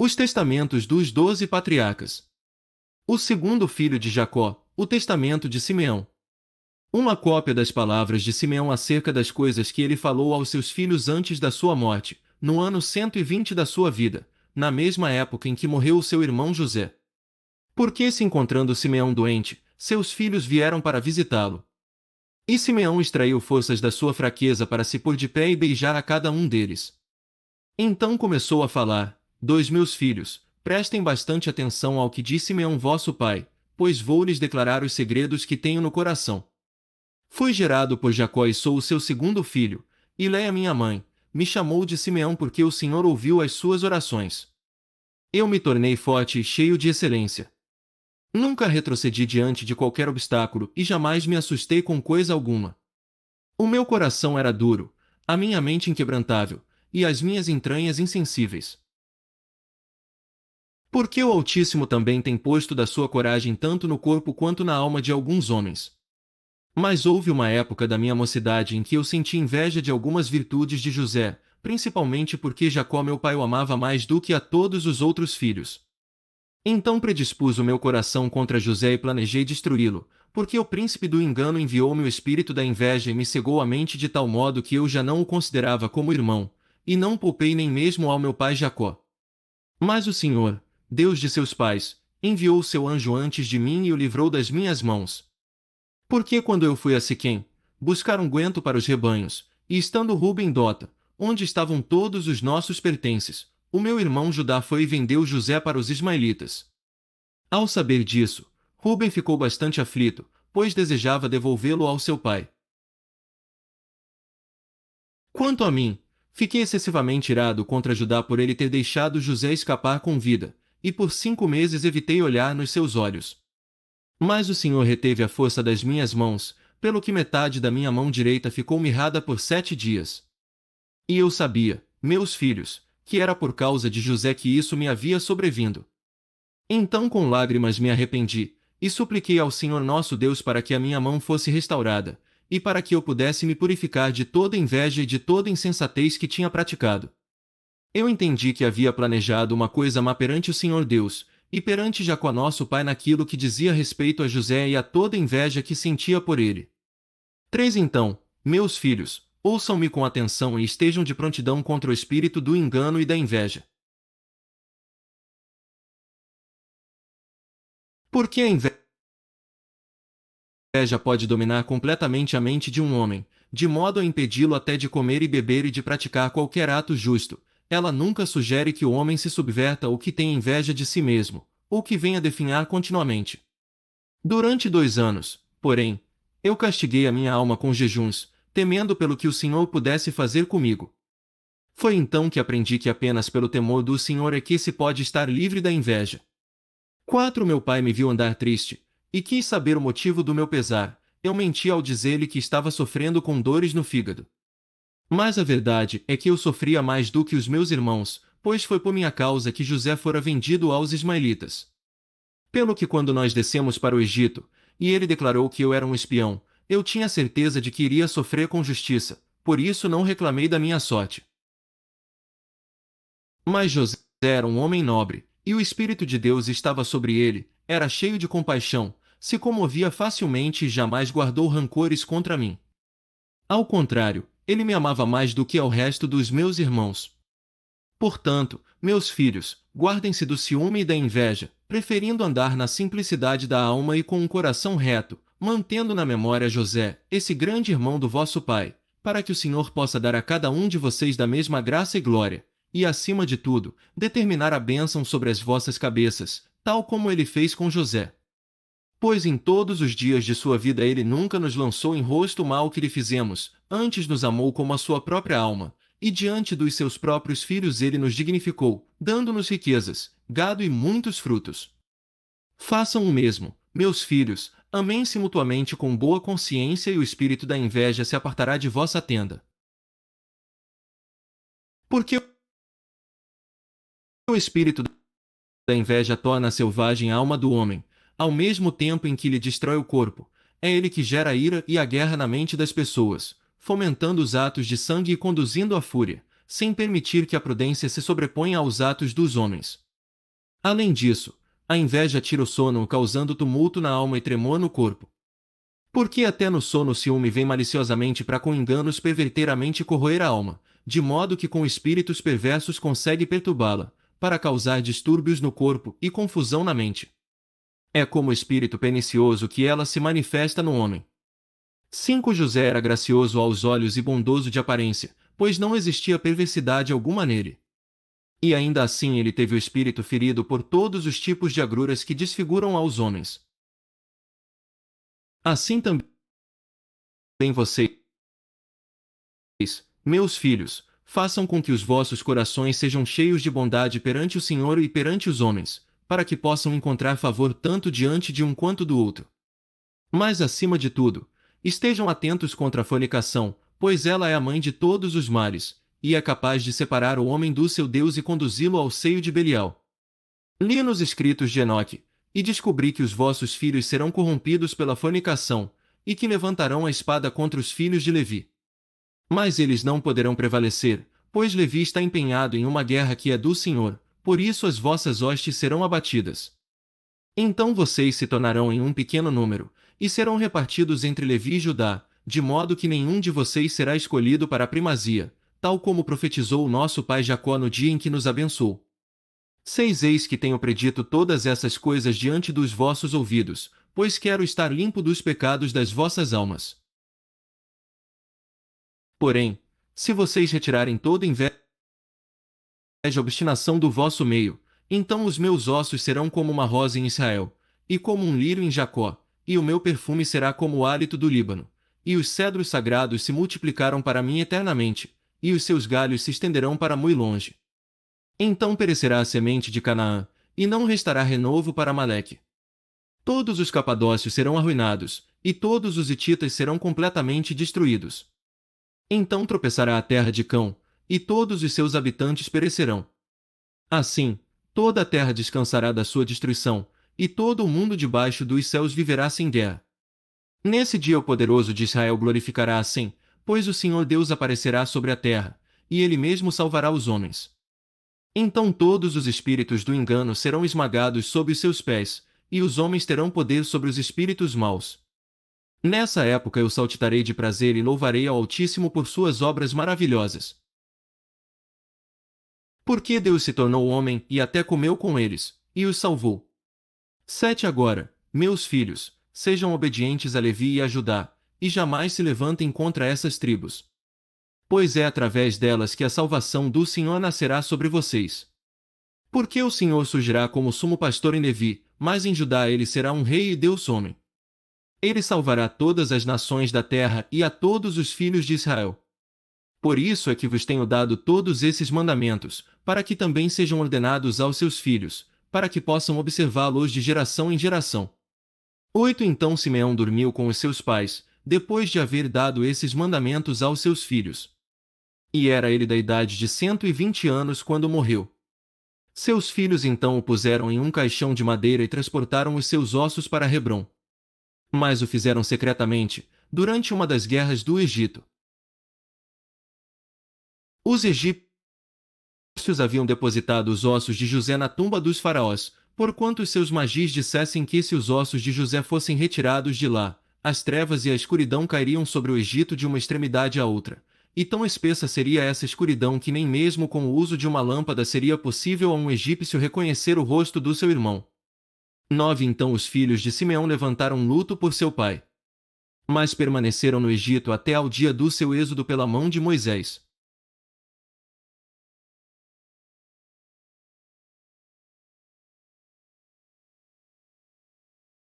Os testamentos dos 12 patriarcas. O segundo filho de Jacó, o testamento de Simeão. Uma cópia das palavras de Simeão acerca das coisas que ele falou aos seus filhos antes da sua morte, no ano 120 da sua vida, na mesma época em que morreu o seu irmão José. Porque se encontrando Simeão doente, seus filhos vieram para visitá-lo. E Simeão extraiu forças da sua fraqueza para se pôr de pé e beijar a cada um deles. Então começou a falar: meus filhos, prestem bastante atenção ao que diz Simeão vosso pai, pois vou lhes declarar os segredos que tenho no coração. Fui gerado por Jacó e sou o seu segundo filho, e Léia minha mãe, me chamou de Simeão porque o Senhor ouviu as suas orações. Eu me tornei forte e cheio de excelência. Nunca retrocedi diante de qualquer obstáculo e jamais me assustei com coisa alguma. O meu coração era duro, a minha mente inquebrantável, e as minhas entranhas insensíveis. Porque o Altíssimo também tem posto da sua coragem tanto no corpo quanto na alma de alguns homens. Mas houve uma época da minha mocidade em que eu senti inveja de algumas virtudes de José, principalmente porque Jacó meu pai o amava mais do que a todos os outros filhos. Então predispus o meu coração contra José e planejei destruí-lo, porque o príncipe do engano enviou-me o espírito da inveja e me cegou a mente de tal modo que eu já não o considerava como irmão, e não poupei nem mesmo ao meu pai Jacó. Mas o Senhor, Deus de seus pais, enviou o seu anjo antes de mim e o livrou das minhas mãos. Porque quando eu fui a Siquém, buscar unguento para os rebanhos, e estando Ruben em Dota, onde estavam todos os nossos pertences, o meu irmão Judá foi e vendeu José para os ismaelitas. Ao saber disso, Ruben ficou bastante aflito, pois desejava devolvê-lo ao seu pai. Quanto a mim, fiquei excessivamente irado contra Judá por ele ter deixado José escapar com vida, e por 5 meses evitei olhar nos seus olhos. Mas o Senhor reteve a força das minhas mãos, pelo que metade da minha mão direita ficou mirrada por 7 dias. E eu sabia, meus filhos, que era por causa de José que isso me havia sobrevindo. Então com lágrimas me arrependi, e supliquei ao Senhor nosso Deus para que a minha mão fosse restaurada, e para que eu pudesse me purificar de toda inveja e de toda insensatez que tinha praticado. Eu entendi que havia planejado uma coisa má perante o Senhor Deus, e perante Jacó nosso pai naquilo que dizia respeito a José e a toda inveja que sentia por ele. 3 Então, meus filhos, ouçam-me com atenção e estejam de prontidão contra o espírito do engano e da inveja. Porque a inveja pode dominar completamente a mente de um homem, de modo a impedi-lo até de comer e beber e de praticar qualquer ato justo. Ela nunca sugere que o homem se subverta ou que tenha inveja de si mesmo, ou que venha definhar continuamente. Durante 2 anos, porém, eu castiguei a minha alma com jejuns, temendo pelo que o Senhor pudesse fazer comigo. Foi então que aprendi que apenas pelo temor do Senhor é que se pode estar livre da inveja. 4 Meu pai me viu andar triste, e quis saber o motivo do meu pesar. Eu menti ao dizer-lhe que estava sofrendo com dores no fígado. Mas a verdade é que eu sofria mais do que os meus irmãos, pois foi por minha causa que José fora vendido aos ismaelitas. Pelo que quando nós descemos para o Egito, e ele declarou que eu era um espião, eu tinha certeza de que iria sofrer com justiça, por isso não reclamei da minha sorte. Mas José era um homem nobre, e o Espírito de Deus estava sobre ele, era cheio de compaixão, se comovia facilmente e jamais guardou rancores contra mim. Ao contrário, ele me amava mais do que ao resto dos meus irmãos. Portanto, meus filhos, guardem-se do ciúme e da inveja, preferindo andar na simplicidade da alma e com um coração reto, mantendo na memória José, esse grande irmão do vosso pai, para que o Senhor possa dar a cada um de vocês da mesma graça e glória, e acima de tudo, determinar a bênção sobre as vossas cabeças, tal como ele fez com José. Pois em todos os dias de sua vida ele nunca nos lançou em rosto o mal que lhe fizemos, antes nos amou como a sua própria alma, e diante dos seus próprios filhos ele nos dignificou, dando-nos riquezas, gado e muitos frutos. Façam o mesmo, meus filhos, amem-se mutuamente com boa consciência e o espírito da inveja se apartará de vossa tenda. Porque o espírito da inveja torna selvagem a alma do homem, ao mesmo tempo em que lhe destrói o corpo. É ele que gera a ira e a guerra na mente das pessoas, fomentando os atos de sangue e conduzindo à fúria, sem permitir que a prudência se sobreponha aos atos dos homens. Além disso, a inveja tira o sono, causando tumulto na alma e tremor no corpo. Porque até no sono o ciúme vem maliciosamente para com enganos perverter a mente e corroer a alma, de modo que com espíritos perversos consegue perturbá-la, para causar distúrbios no corpo e confusão na mente. É como espírito pernicioso que ela se manifesta no homem. 5. José era gracioso aos olhos e bondoso de aparência, pois não existia perversidade alguma nele. E ainda assim ele teve o espírito ferido por todos os tipos de agruras que desfiguram aos homens. Assim também vocês, meus filhos, façam com que os vossos corações sejam cheios de bondade perante o Senhor e perante os homens, para que possam encontrar favor tanto diante de um quanto do outro. Mas acima de tudo, estejam atentos contra a fornicação, pois ela é a mãe de todos os males, e é capaz de separar o homem do seu Deus e conduzi-lo ao seio de Belial. Li nos escritos de Enoque, e descobri que os vossos filhos serão corrompidos pela fornicação, e que levantarão a espada contra os filhos de Levi. Mas eles não poderão prevalecer, pois Levi está empenhado em uma guerra que é do Senhor, por isso as vossas hostes serão abatidas. Então vocês se tornarão em um pequeno número, e serão repartidos entre Levi e Judá, de modo que nenhum de vocês será escolhido para a primazia, tal como profetizou o nosso pai Jacó no dia em que nos abençoou. 6. Eis que tenho predito todas essas coisas diante dos vossos ouvidos, pois quero estar limpo dos pecados das vossas almas. Porém, se vocês retirarem toda inveja e obstinação do vosso meio, então os meus ossos serão como uma rosa em Israel, e como um lírio em Jacó, e o meu perfume será como o hálito do Líbano. E os cedros sagrados se multiplicaram para mim eternamente, e os seus galhos se estenderão para muito longe. Então perecerá a semente de Canaã, e não restará renovo para Amaleque. Todos os capadócios serão arruinados, e todos os hititas serão completamente destruídos. Então tropeçará a terra de Cão, e todos os seus habitantes perecerão. Assim, toda a terra descansará da sua destruição, e todo o mundo debaixo dos céus viverá sem guerra. Nesse dia o poderoso de Israel glorificará assim, pois o Senhor Deus aparecerá sobre a terra, e ele mesmo salvará os homens. Então todos os espíritos do engano serão esmagados sob os seus pés, e os homens terão poder sobre os espíritos maus. Nessa época eu saltitarei de prazer e louvarei ao Altíssimo por suas obras maravilhosas. Porque Deus se tornou homem e até comeu com eles, e os salvou. 7. Agora, meus filhos, sejam obedientes a Levi e a Judá, e jamais se levantem contra essas tribos. Pois é através delas que a salvação do Senhor nascerá sobre vocês. Porque o Senhor surgirá como sumo pastor em Levi, mas em Judá ele será um rei e Deus homem. Ele salvará todas as nações da terra e a todos os filhos de Israel. Por isso é que vos tenho dado todos esses mandamentos, para que também sejam ordenados aos seus filhos, para que possam observá-los de geração em geração. 8. Então Simeão dormiu com os seus pais, depois de haver dado esses mandamentos aos seus filhos. E era ele da idade de 120 anos quando morreu. Seus filhos então o puseram em um caixão de madeira e transportaram os seus ossos para Hebrom. Mas o fizeram secretamente, durante uma das guerras do Egito. Os egípcios haviam depositado os ossos de José na tumba dos faraós, porquanto os seus magis dissessem que se os ossos de José fossem retirados de lá, as trevas e a escuridão cairiam sobre o Egito de uma extremidade à outra. E tão espessa seria essa escuridão que nem mesmo com o uso de uma lâmpada seria possível a um egípcio reconhecer o rosto do seu irmão. 9. Então os filhos de Simeão levantaram luto por seu pai. Mas permaneceram no Egito até ao dia do seu êxodo pela mão de Moisés.